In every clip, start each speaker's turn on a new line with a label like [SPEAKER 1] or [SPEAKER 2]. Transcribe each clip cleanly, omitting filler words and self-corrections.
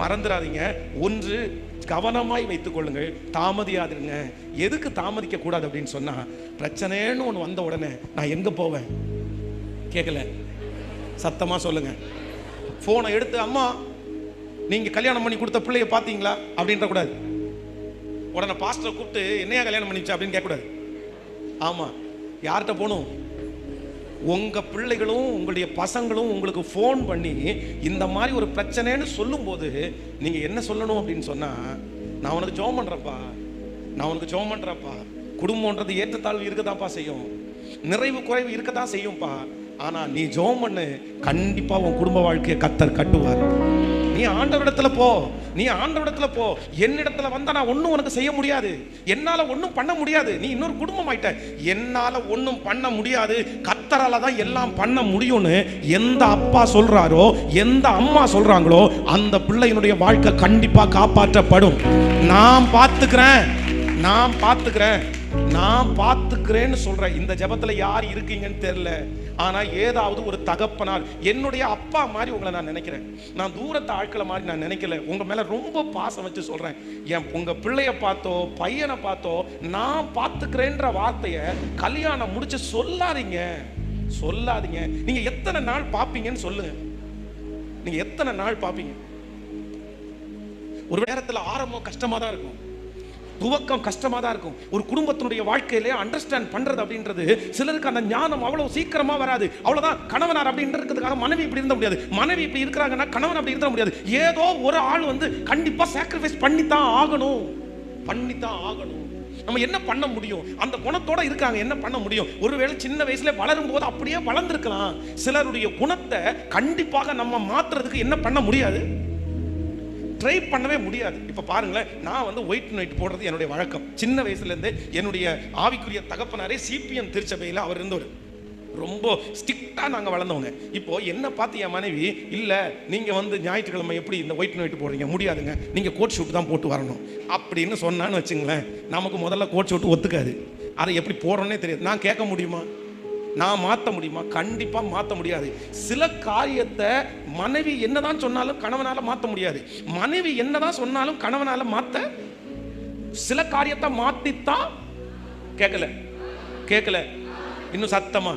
[SPEAKER 1] மறந்துடாதீங்க. ஒன்று, கவனமாய் வைத்துக் கொள்ளுங்கள், தாமதியாதுங்க. எதுக்கு தாமதிக்க கூடாது அப்படின்னு சொன்னா, பிரச்சனைன்னு ஒன்று வந்த உடனே நான் எங்க போவேன்? கேட்கல, சத்தமா சொல்லுங்க. போனை எடுத்து, அம்மா நீங்க கல்யாணம் பண்ணி கொடுத்த பிள்ளைய பாத்தீங்களா அப்படின்ற கூடாது. உடனே பாஸ்டரை கூப்பிட்டு என்னையா கல்யாணம் பண்ணிச்சா அப்படின்னு கேட்க கூடாது. ஆமா, யார்கிட்ட போகணும்? உங்க பிள்ளைகளும் உங்களுடைய பசங்களும் உங்களுக்கு ஃபோன் பண்ணி இந்த மாதிரி ஒரு பிரச்சனைன்னு சொல்லும் போது நீங்க என்ன சொல்லணும் அப்படின்னு சொன்னா, நான் உனக்கு ஜெபம் பண்றப்பா, நான் உனக்கு ஜெபம் பண்றப்பா. குடும்பம்ன்றது ஏற்றத்தாழ்வு இருக்கதாப்பா செய்யும், நிறைவு குறைவு இருக்கதான் செய்யும்பா. ஆனா நீ ஜெபம் பண்ணு, கண்டிப்பா உன் குடும்ப வாழ்க்கையை கர்த்தர் கட்டுவார். நீ ஆண்டவரிடத்துல போ, நீ ஆண்டவரிடத்துல போ. என்னிடத்துல வந்தா நான் ஒன்றும் உனக்கு செய்ய முடியாது, என்னால ஒன்றும் பண்ண முடியாது. நீ இன்னொரு குடும்பம் ஆயிட்ட, என்னால ஒன்றும் பண்ண முடியாது, கர்த்தரால தான் எல்லாம் பண்ண முடியும்னு எந்த அப்பா சொல்றாரோ, எந்த அம்மா சொல்றாங்களோ, அந்த பிள்ளையினுடைய வாழ்க்கை கண்டிப்பா காப்பாற்றப்படும். நான் பார்த்துக்கிறேன், நான் பார்த்துக்கிறேன், நான் பார்த்துக்கிறேன்னு சொல்றேன். இந்த ஜெபத்துல யார் இருக்கீங்கன்னு தெரியல, ஆனா ஏதாவது ஒரு தகப்பனார், என்னுடைய அப்பா மாதிரி உங்களை நான் நினைக்கிறேன். நான் தூரத்து ஆட்களை மாதிரி நான் நினைக்கல, உங்க மேல ரொம்ப பாசம் வச்சு சொல்றேன். உங்க பிள்ளைய பார்த்தோ பையனை பார்த்தோ நான் பார்த்துக்கிறேன்ற வார்த்தையை கல்யாணம் முடிச்சு சொல்லாதீங்க, சொல்லாதீங்க. நீங்க எத்தனை நாள் பார்ப்பீங்கன்னு சொல்லுங்க. நீங்க எத்தனை நாள் பார்ப்பீங்க? ஒரு நேரத்தில் ஆரம்பம் கஷ்டமா தான் இருக்கும், துவக்கம் கஷ்டமா தான் இருக்கும். ஒரு குடும்பத்தினுடைய வாழ்க்கையிலே அண்டர்ஸ்டாண்ட் பண்றது அப்படின்றது சிலருக்கு அந்த ஞானம் அவ்வளவு சீக்கிரமா வராது. அவ்வளவுதான், கணவனார் அப்படின்றதுக்காக மனைவி இப்படி இருந்த முடியாது, மனைவி இப்படி இருக்கிறாங்கன்னா கணவன் அப்படி இருந்த முடியாது. ஏதோ ஒரு ஆள் வந்து கண்டிப்பா சாக்ரிஃபைஸ் பண்ணித்தான் ஆகணும், பண்ணித்தான் ஆகணும். நம்ம என்ன பண்ண முடியும்? அந்த குணத்தோட இருக்காங்க, என்ன பண்ண முடியும்? ஒருவேளை சின்ன வயசுல வளரும் போது அப்படியே வளர்ந்துருக்கலாம். சிலருடைய குணத்தை கண்டிப்பாக நம்ம மாற்றுறதுக்கு என்ன பண்ண முடியாது? ட்ரை பண்ணவே முடியாது. இப்போ பாருங்களேன், நான் வந்து ஒயிட் நைட் போடுறது என்னுடைய வழக்கம். சின்ன வயசுலேருந்து என்னுடைய ஆவிக்குரிய தகப்பனாரே சிபிஎம் திருச்சபையில் அவர் இருந்தவர், ரொம்ப ஸ்ட்ரிக்டாக நாங்கள் வளர்ந்தவங்க. இப்போ என்ன பார்த்து என் மனைவி, இல்லை நீங்கள் வந்து ஞாயிற்றுக்கிழமை எப்படி இந்த ஒயிட் நைட் போடுறீங்க, முடியாதுங்க, நீங்கள் கோட் ஷூட் தான் போட்டு வரணும் அப்படின்னு சொன்னான்னு வச்சுங்களேன். நமக்கு முதல்ல கோட் ஷூட் ஒத்துக்காது, அதை எப்படி போடுறோன்னே தெரியாது. நான் கேட்க முடியுமா? நான் மாற்ற முடியுமா? கண்டிப்பா மாற்ற முடியாது. சில காரியத்தை மனைவி என்னதான் சொன்னாலும் கணவனால மாற்ற முடியாது, மனைவி என்னதான் சொன்னாலும் கணவனால மாற்ற. சில காரியத்தை மாத்தித்தான். கேட்கல, கேட்கல, இன்னும் சத்தமா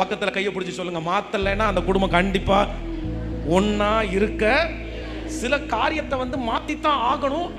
[SPEAKER 1] பக்கத்துல கையை பிடிச்சி சொல்லுங்க. மாத்தலைன்னா அந்த குடும்பம் கண்டிப்பா ஒன்னா இருக்க. சில காரியத்தை வந்து மாத்தித்தான் ஆகணும்.